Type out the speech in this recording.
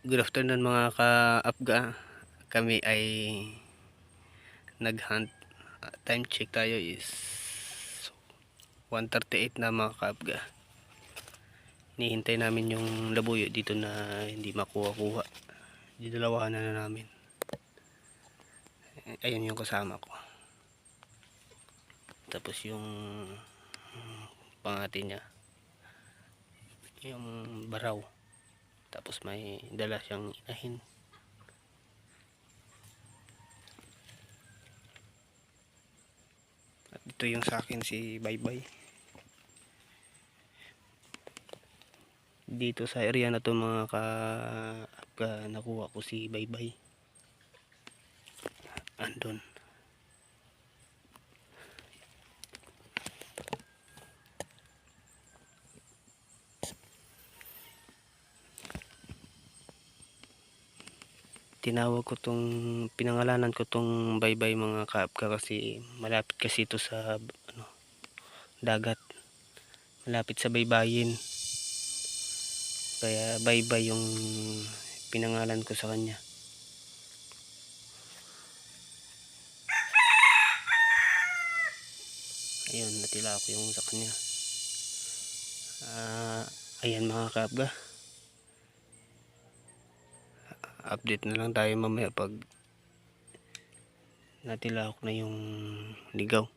Good afternoon mga ka-Apga. Kami ay nag-hunt. Time check tayo is 1:38 na mga ka-Apga. Hinihintay namin yung labuyo dito na hindi makuha-kuha. Didalawahan na namin. Ayun yung kasama ko. Tapos yung pangati niya, yung baraw. Tapos may dala siyang inahin. At ito yung sa akin si Baybay. Dito sa area na to mga ka nakuha ko si Baybay. Andun. Tinawag ko tong pinangalanan ko tong Baybay mga kaapka kasi malapit kasi ito sa dagat, malapit sa baybayin, kaya Baybay yung pinangalan ko sa kanya. Ayun, natila ako yung sa kanya. Ayan mga kaapka, update na lang tayo mamaya pag natila ako na yung ligaw.